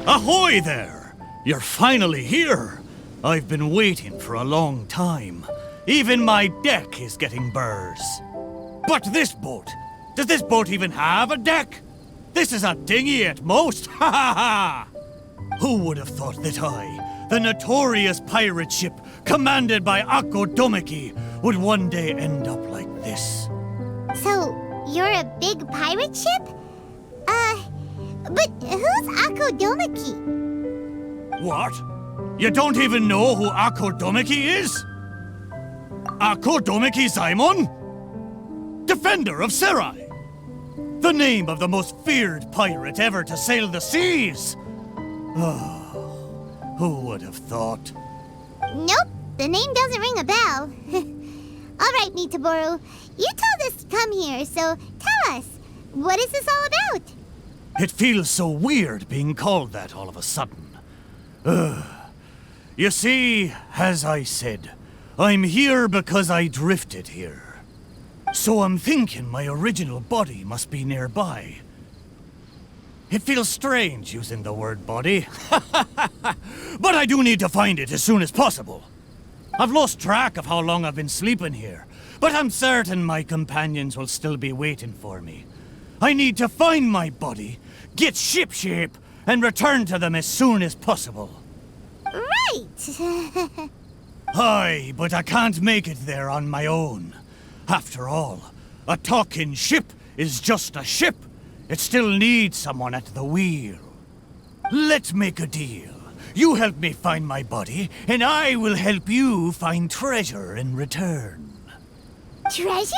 Ahoy there! You're finally here! I've been waiting for a long time. Even my deck is getting burrs. But this boat, does this boat even have a deck? This is a dinghy at most, ha ha ha! Who would have thought that I, the notorious pirate ship commanded by Akko Domeki, would one day end up like this? So, you're a big pirate ship? But who's Akko Domeki? What? You don't even know who Akko Domeki is? Akko Domeki Simon? Defender of Serai! The name of the most feared pirate ever to sail the seas! Oh, who would have thought? Nope, the name doesn't ring a bell. All right, Mitaboru, you told us to come here, so tell us, what is this all about? It feels so weird being called that all of a sudden. You see, as I said, I'm here because I drifted here. So I'm thinking my original body must be nearby. It feels strange using the word body. But I do need to find it as soon as possible. I've lost track of how long I've been sleeping here, but I'm certain my companions will still be waiting for me. I need to find my body, get shipshape, and return to them as soon as possible. Right! Aye, but I can't make it there on my own. After all, a talking ship is just a ship. It still needs someone at the wheel. Let's make a deal. You help me find my body, and I will help you find treasure in return. Treasure?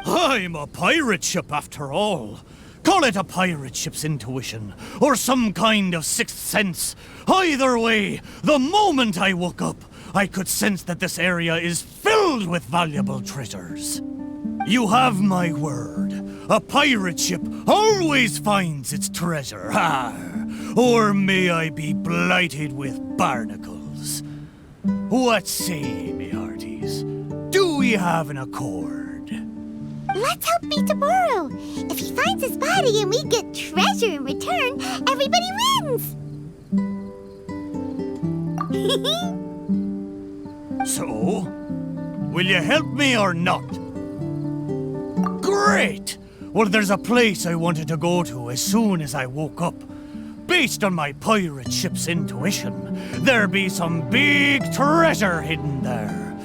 I'm a pirate ship after all. Call it a pirate ship's intuition, or some kind of sixth sense. Either way, the moment I woke up, I could sense that this area is filled with valuable treasures. You have my word. A pirate ship always finds its treasure. Or may I be blighted with barnacles. What say, me hearties? Do we have an accord? Let's help Mitaboru. If he finds his body and we get treasure in return, everybody wins! So, will you help me or not? Great! Well, there's a place I wanted to go to as soon as I woke up. Based on my pirate ship's intuition, there be some big treasure hidden there.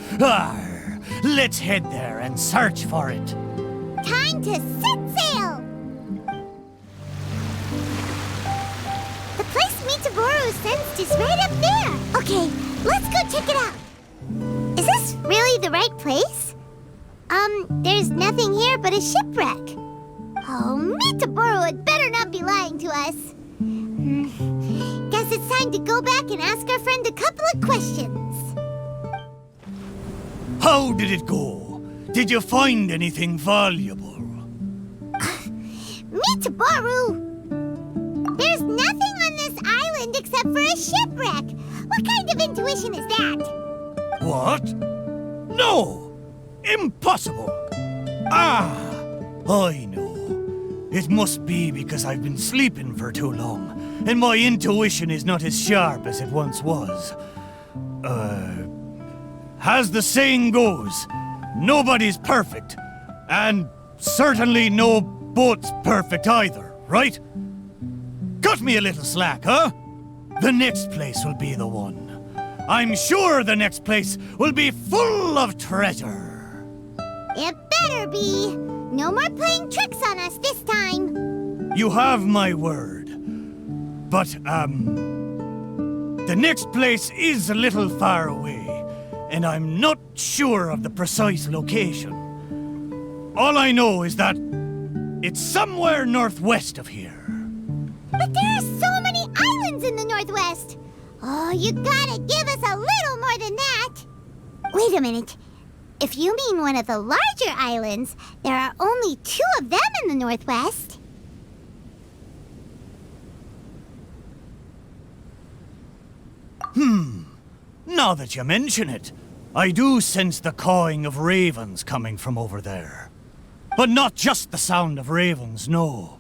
Let's head there and search for it. Time to set sail! The place Mitaboru sensed is right up there. Okay, let's go check it out. Is this really the right place? There's nothing here but a shipwreck. Oh, Mitaboru had better not be lying to us. Guess it's time to go back and ask our friend a couple of questions. How did it go? Did you find anything valuable? Mitaboru! There's nothing on this island except for a shipwreck. What kind of intuition is that? What? No! Impossible! I know. It must be because I've been sleeping for too long, and my intuition is not as sharp as it once was. As the saying goes, nobody's perfect, and certainly no boat's perfect either, right? Cut me a little slack, huh? The next place will be the one. I'm sure the next place will be full of treasure. It better be. No more playing tricks on us this time. You have my word. But, the next place is a little far away, and I'm not sure of the precise location. All I know is that it's somewhere northwest of here. But there are so many islands in the northwest. Oh, you gotta give us a little more than that. Wait a minute. If you mean one of the larger islands, there are only 2 of them in the northwest. Now that you mention it, I do sense the cawing of ravens coming from over there. But not just the sound of ravens, no.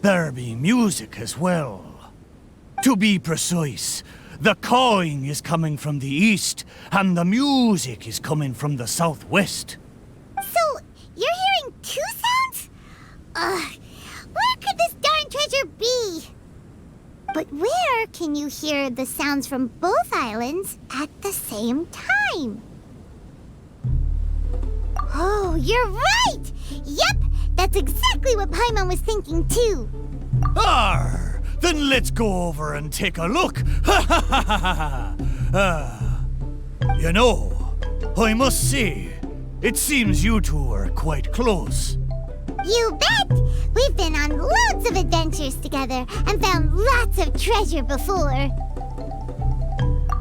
There be music as well. To be precise, the cawing is coming from the east, and the music is coming from the southwest. So, you're hearing two sounds? Where could this darn treasure be? But where can you hear the sounds from both islands at the same time? Oh, you're right! Yep, that's exactly what Paimon was thinking too. Arr! Then let's go over and take a look. Ha ha ha ha ha! You know, I must say, it seems you two are quite close. You bet! We've been on loads of adventures together and found lots of treasure before.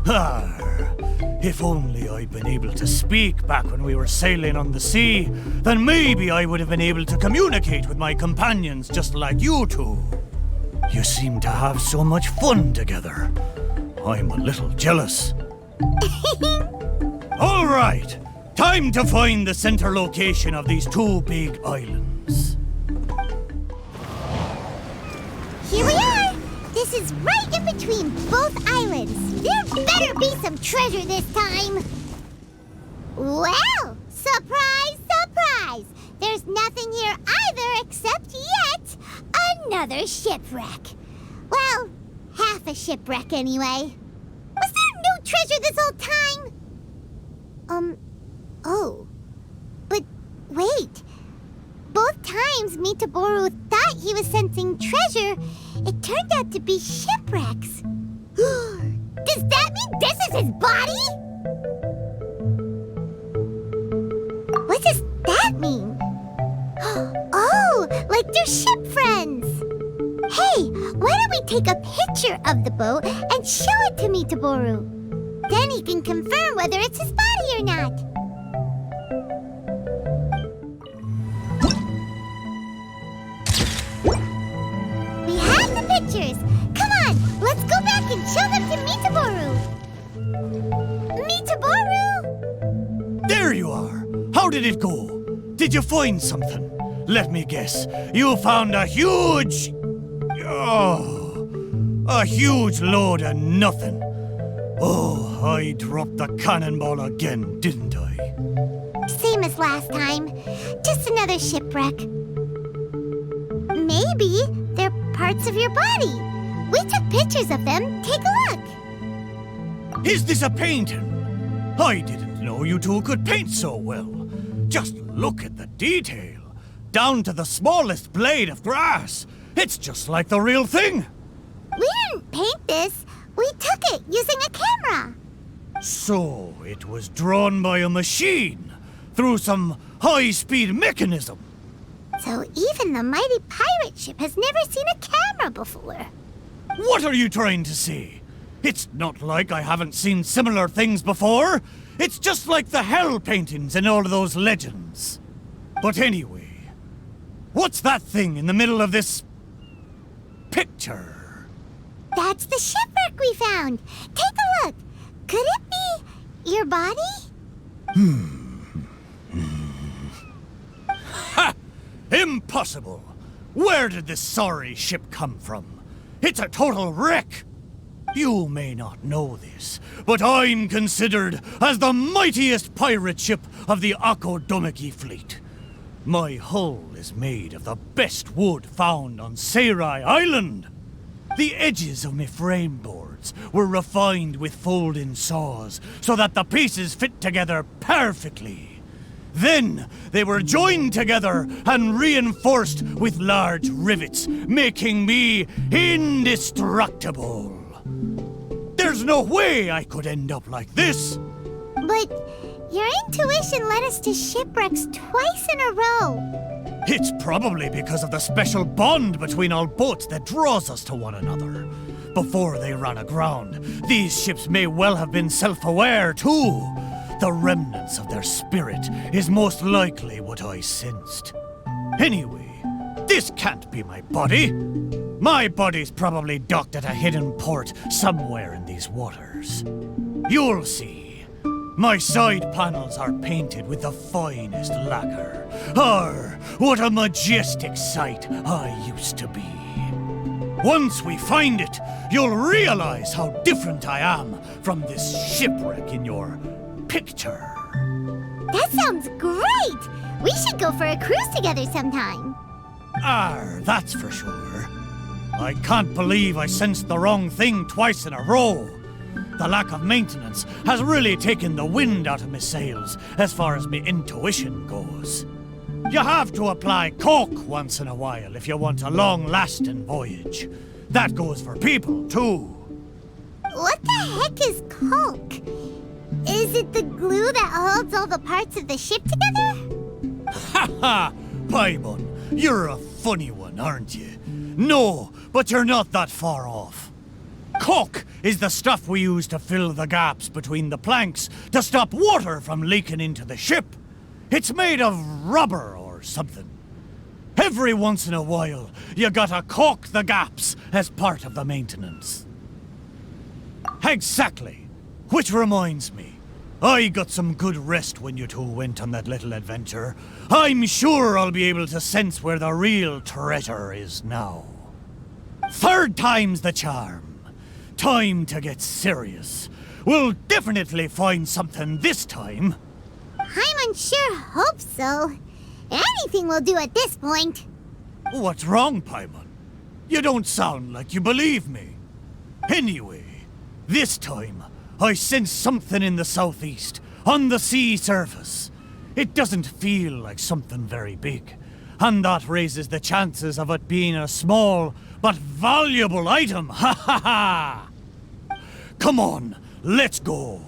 Arr! If only I'd been able to speak back when we were sailing on the sea, then maybe I would have been able to communicate with my companions just like you two. You seem to have so much fun together. I'm a little jealous. All right, time to find the center location of these two big islands. Here we are! This is right in between both islands. There better be some treasure this time. Well, surprise, surprise! There's nothing here either except yet another shipwreck. Well, half a shipwreck anyway. Was there no treasure this whole time? Oh. But wait. Both times Mitaboru thought he was sensing treasure, it turned out to be shipwrecks. Does that mean this is his body? What does that mean? Oh, like they're ship friends. Hey, why don't we take a picture of the boat and show it to Mitaboru? Then he can confirm whether it's his body or not. We have the pictures. Come on, let's go back and show them to Mitaboru. Mitaboru! There you are. How did it go? Did you find something? Let me guess. You found a huge... Oh, a huge load of nothing. Oh, I dropped the cannonball again, didn't I? Same as last time. Just another shipwreck. Maybe they're parts of your body. We took pictures of them. Take a look. Is this a painting? I didn't know you two could paint so well. Just look at the detail. Down to the smallest blade of grass. It's just like the real thing. We didn't paint this. We took it using a camera. So it was drawn by a machine through some high-speed mechanism. So even the mighty pirate ship has never seen a camera before. What are you trying to say? It's not like I haven't seen similar things before. It's just like the hell paintings in all of those legends. But anyway, what's that thing in the middle of this picture? That's the shipwreck we found. Take a look. Could it be your body? Ha! Impossible! Where did this sorry ship come from? It's a total wreck! You may not know this, but I'm considered as the mightiest pirate ship of the Akodomiki fleet. My hull is made of the best wood found on Seirai Island. The edges of my frame boards were refined with folding saws so that the pieces fit together perfectly. Then they were joined together and reinforced with large rivets, making me indestructible. There's no way I could end up like this. But your intuition led us to shipwrecks twice in a row. It's probably because of the special bond between our boats that draws us to one another. Before they ran aground, these ships may well have been self-aware too. The remnants of their spirit is most likely what I sensed. Anyway, this can't be my body. My body's probably docked at a hidden port somewhere in these waters. You'll see. My side panels are painted with the finest lacquer. Arr, what a majestic sight I used to be. Once we find it, you'll realize how different I am from this shipwreck in your picture. That sounds great! We should go for a cruise together sometime. That's for sure. I can't believe I sensed the wrong thing twice in a row. The lack of maintenance has really taken the wind out of my sails as far as my intuition goes. You have to apply coke once in a while if you want a long-lasting voyage. That goes for people, too. What the heck is coke? Is it the glue that holds all the parts of the ship together? Ha ha! Paimon, you're a funny one, aren't you? No, but you're not that far off. Coke is the stuff we use to fill the gaps between the planks to stop water from leaking into the ship. It's made of rubber or something. Every once in a while, you gotta caulk the gaps as part of the maintenance. Exactly. Which reminds me, I got some good rest when you two went on that little adventure. I'm sure I'll be able to sense where the real treasure is now. Third time's the charm. Time to get serious. We'll definitely find something this time. Paimon sure hope so. Anything will do at this point. What's wrong, Paimon? You don't sound like you believe me. Anyway, this time, I sense something in the southeast, on the sea surface. It doesn't feel like something very big, and that raises the chances of it being a small but valuable item. Ha ha ha! Come on, let's go.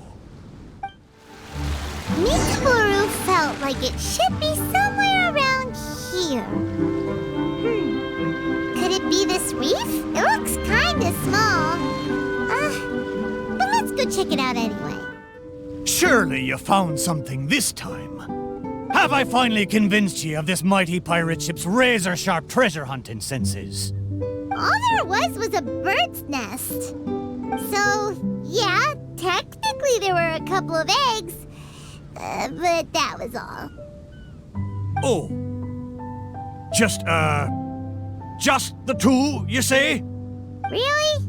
Mitaboru felt like it should be somewhere around here. Could it be this reef? It looks kinda small. But let's go check it out anyway. Surely you found something this time. Have I finally convinced you of this mighty pirate ship's razor-sharp treasure hunting senses? All there was a bird's nest. So, yeah, technically there were a couple of eggs, but that was all. Oh. Just the two, you say? Really?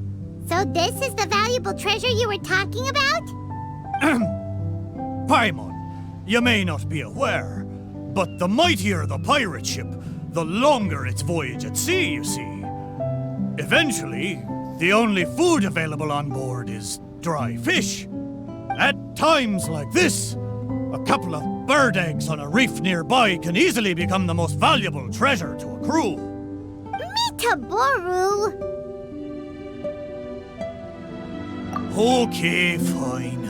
So this is the valuable treasure you were talking about? Paimon, you may not be aware, but the mightier the pirate ship, the longer its voyage at sea, you see. Eventually, the only food available on board is dry fish. At times like this, a couple of bird eggs on a reef nearby can easily become the most valuable treasure to a crew. Mitaboru! Okay, fine.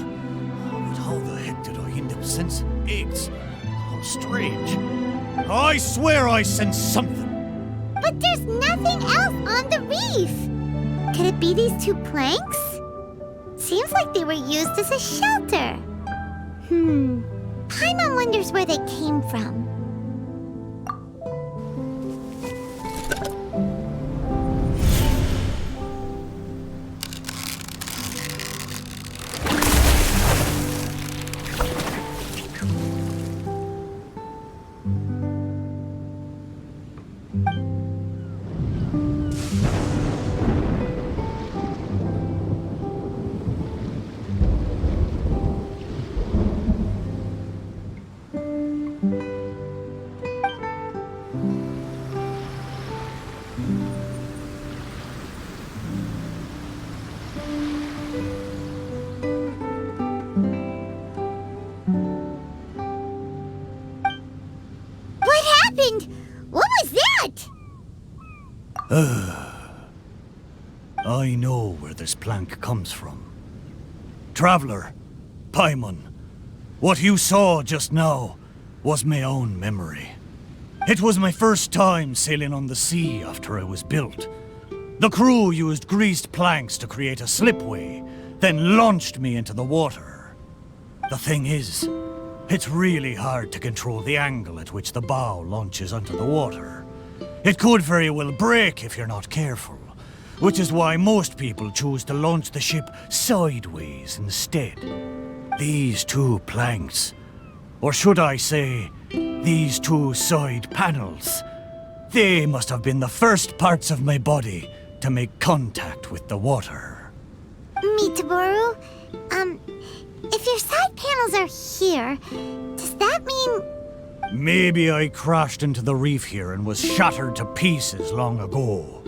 But how the heck did I end up sensing eggs? How strange. I swear I sensed something. But there's nothing else on the reef! Could it be these two planks? Seems like they were used as a shelter. Paimon wonders where they came from. What was that? I know where this plank comes from. Traveler, Paimon, what you saw just now was my own memory. It was my first time sailing on the sea after I was built. The crew used greased planks to create a slipway, then launched me into the water. The thing is, it's really hard to control the angle at which the bow launches onto the water. It could very well break if you're not careful, which is why most people choose to launch the ship sideways instead. These two planks, or should I say, these two side panels, they must have been the first parts of my body to make contact with the water. Mitaboru, if your side panels are here, does that mean... Maybe I crashed into the reef here and was shattered to pieces long ago.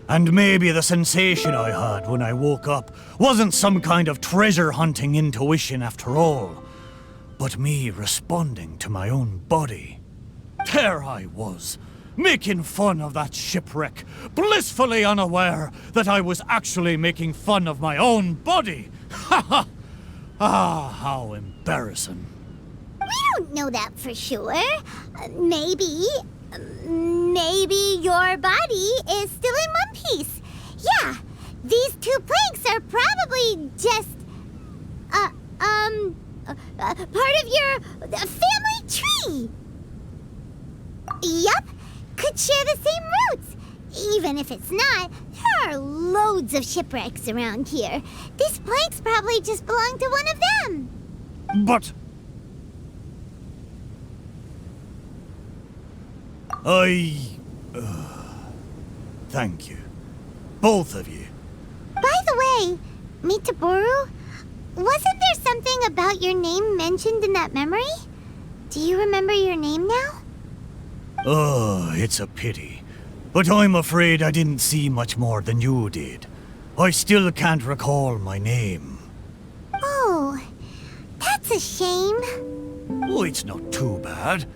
And maybe the sensation I had when I woke up wasn't some kind of treasure-hunting intuition after all, but me responding to my own body. There I was, making fun of that shipwreck, blissfully unaware that I was actually making fun of my own body. Ha ha! Ah, how embarrassing. We don't know that for sure. Maybe your body is still in one piece. Yeah, these two planks are probably just, part of your family tree. Yup, could share the same roots. Even if it's not, there are loads of shipwrecks around here. These planks probably just belong to one of them. But... Thank you. Both of you. By the way, Mitaboru, wasn't there something about your name mentioned in that memory? Do you remember your name now? Oh, it's a pity. But I'm afraid I didn't see much more than you did. I still can't recall my name. Oh, that's a shame. Oh, it's not too bad.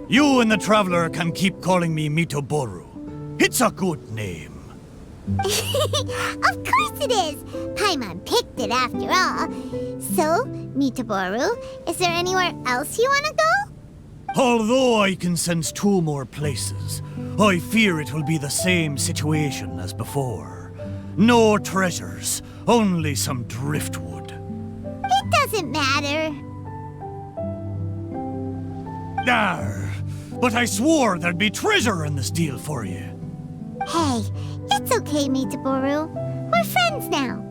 You and the Traveler can keep calling me Mitaboru. It's a good name. Of course it is! Paimon picked it after all. So, Mitaboru, is there anywhere else you want to go? Although I can sense two more places, I fear it will be the same situation as before. No treasures, only some driftwood. It doesn't matter. Arr, but I swore there'd be treasure in this deal for you. Hey, it's okay, Mitaboru. We're friends now.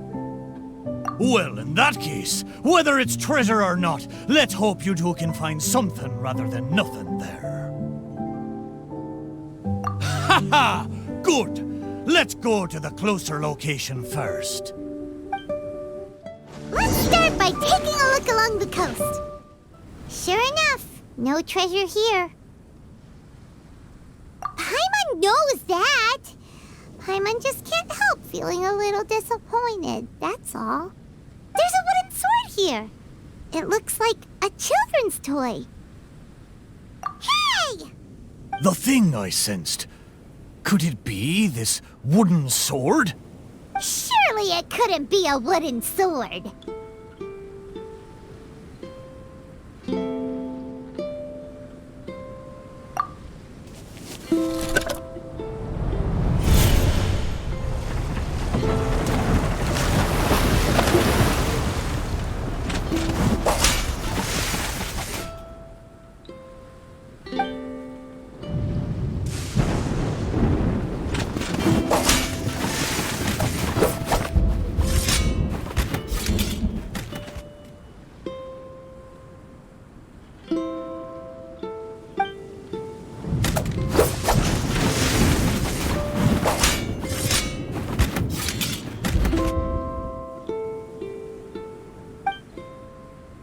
Well, in that case, whether it's treasure or not, let's hope you two can find something rather than nothing there. Ha ha! Good! Let's go to the closer location first. Let's start by taking a look along the coast. Sure enough, no treasure here. Paimon knows that. Paimon just can't help feeling a little disappointed, that's all. There's a wooden sword here. It looks like a children's toy. Hey! The thing I sensed. Could it be this wooden sword? Surely it couldn't be a wooden sword.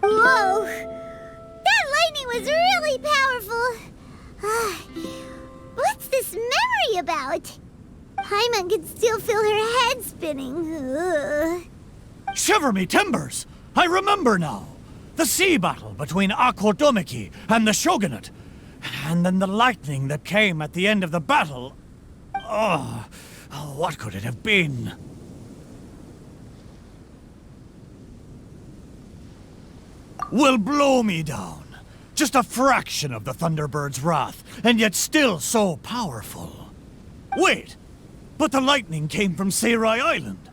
Whoa! That lightning was really powerful. What's this memory about? Paimon can still feel her head spinning. Shiver me timbers! I remember now! The sea battle between Akodomiki and the Shogunate. And then the lightning that came at the end of the battle. Oh, what could it have been? Will blow me down. Just a fraction of the Thunderbird's wrath, and yet still so powerful. Wait, but the lightning came from Seirai Island.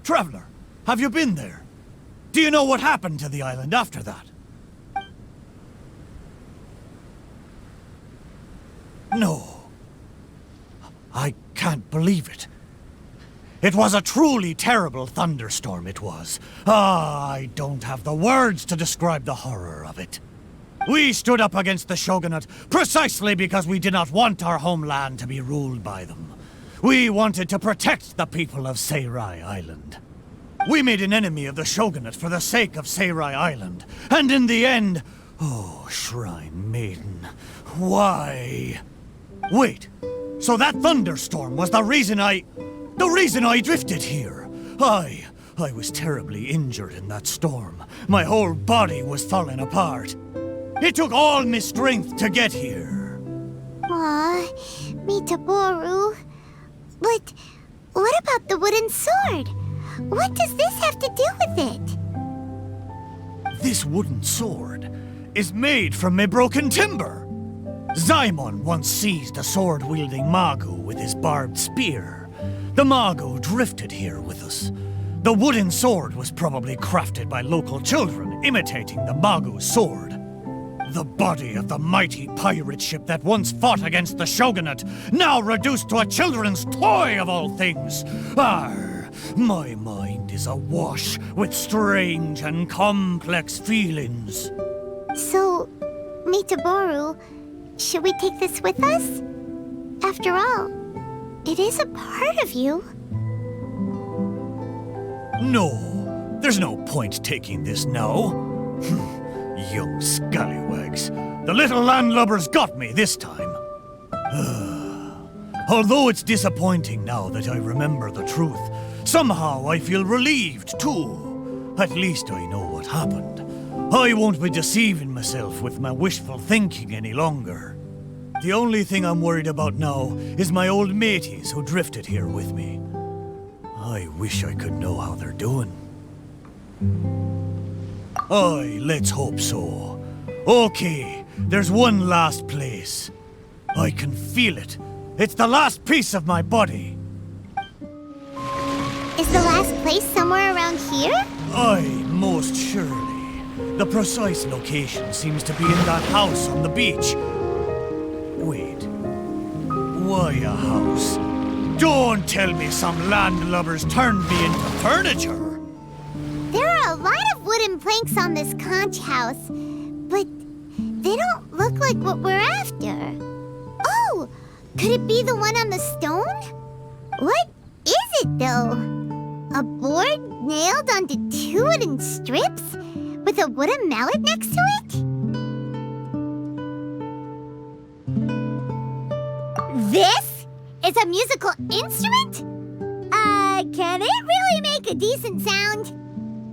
Traveler, have you been there? Do you know what happened to the island after that? No. I can't believe it. It was a truly terrible thunderstorm, it was. I don't have the words to describe the horror of it. We stood up against the Shogunate precisely because we did not want our homeland to be ruled by them. We wanted to protect the people of Seirai Island. We made an enemy of the Shogunate for the sake of Seirai Island. And in the end... Oh, Shrine Maiden, why? Wait, so that thunderstorm was the reason I drifted here. I was terribly injured in that storm. My whole body was falling apart. It took all my strength to get here. Aw, Mitaboru. But what about the wooden sword? What does this have to do with it? This wooden sword is made from my broken timber. Zaimon once seized a sword-wielding Magu with his barbed spear. The Magu drifted here with us. The wooden sword was probably crafted by local children, imitating the Magu's sword. The body of the mighty pirate ship that once fought against the Shogunate, now reduced to a children's toy of all things. Arr, my mind is awash with strange and complex feelings. So, Mitaboru, should we take this with us? After all, it is a part of you. No, there's no point taking this now. Young scallywags. The little landlubbers got me this time. Although it's disappointing now that I remember the truth, somehow I feel relieved too. At least I know what happened. I won't be deceiving myself with my wishful thinking any longer. The only thing I'm worried about now is my old mateys who drifted here with me. I wish I could know how they're doing. Aye, let's hope so. Okay, there's one last place. I can feel it. It's the last piece of my body. Is the last place somewhere around here? Aye, most surely. The precise location seems to be in that house on the beach. Wait. Why a house? Don't tell me some landlubbers turned me into furniture. There are a lot of wooden planks on this conch house, but they don't look like what we're after. Oh, could it be the one on the stone? What is it, though? A board nailed onto 2 wooden strips with a wooden mallet next to it? This is a musical instrument? Can it really make a decent sound?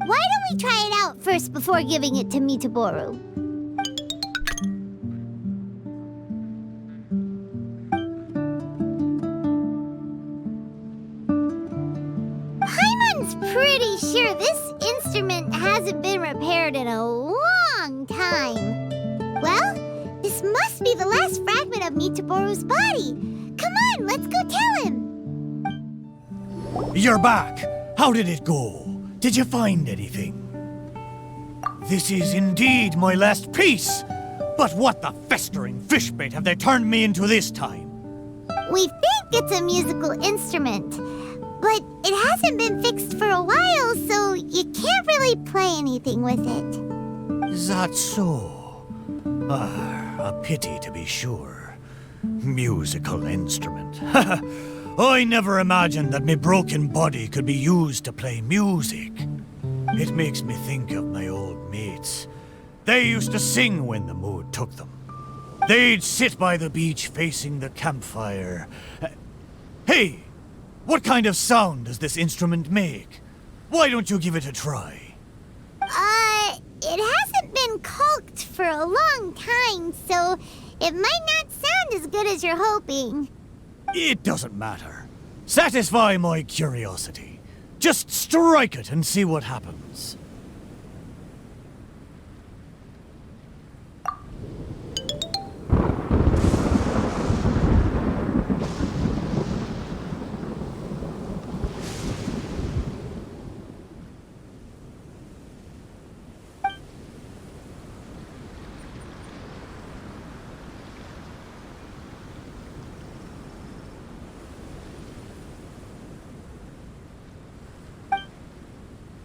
Why don't we try it out first before giving it to Mitaboru? Paimon's pretty sure this instrument hasn't been repaired in a long time. Well, this must be the last fragment of Mitaboru's body. Come on, let's go tell him. You're back. How did it go? Did you find anything? This is indeed my last piece. But what the festering fishbait have they turned me into this time? We think it's a musical instrument, but it hasn't been fixed for a while, so you can't really play anything with it. Is that so? A pity to be sure. Musical instrument. I never imagined that my broken body could be used to play music. It makes me think of my old mates. They used to sing when the mood took them. They'd sit by the beach facing the campfire. Hey, what kind of sound does this instrument make? Why don't you give it a try? It hasn't been caulked for a long time, so it might not sound as good as you're hoping. It doesn't matter. Satisfy my curiosity. Just strike it and see what happens.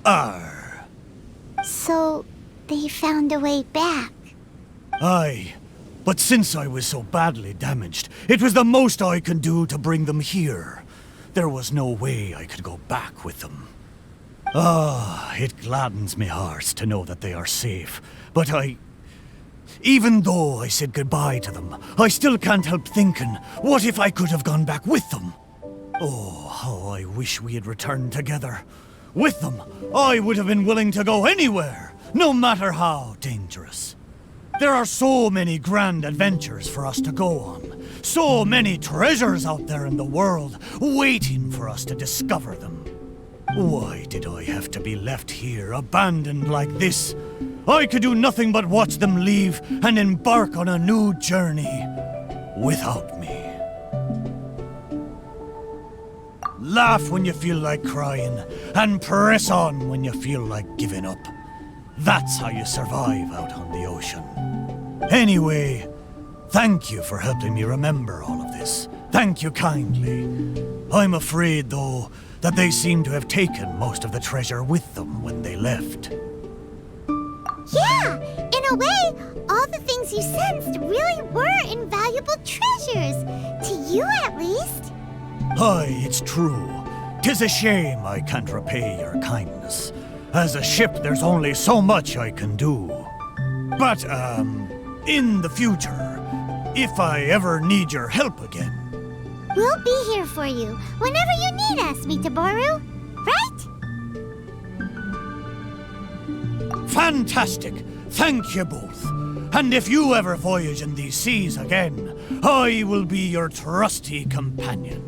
Arr. So, they found a way back. Aye, but since I was so badly damaged, it was the most I can do to bring them here. there was no way I could go back with them. Ah, it gladdens me heart to know that they are safe, but even though I said goodbye to them, I still can't help thinking, what if I could have gone back with them? Oh, how I wish we had returned together. With them, I would have been willing to go anywhere, no matter how dangerous. There are so many grand adventures for us to go on, so many treasures out there in the world, waiting for us to discover them. Why did I have to be left here, abandoned like this? I could do nothing but watch them leave and embark on a new journey without me. Laugh when you feel like crying, and press on when you feel like giving up. That's how you survive out on the ocean. Anyway, thank you for helping me remember all of this. Thank you kindly. I'm afraid, though, that they seem to have taken most of the treasure with them when they left. Yeah, in a way, all the things you sensed really were invaluable treasures. To you, at least. Aye, it's true. 'Tis a shame I can't repay your kindness. As a ship, there's only so much I can do. But, in the future, if I ever need your help again... We'll be here for you whenever you need us, Mitaboru. Right? Fantastic! Thank you both. And if you ever voyage in these seas again, I will be your trusty companion.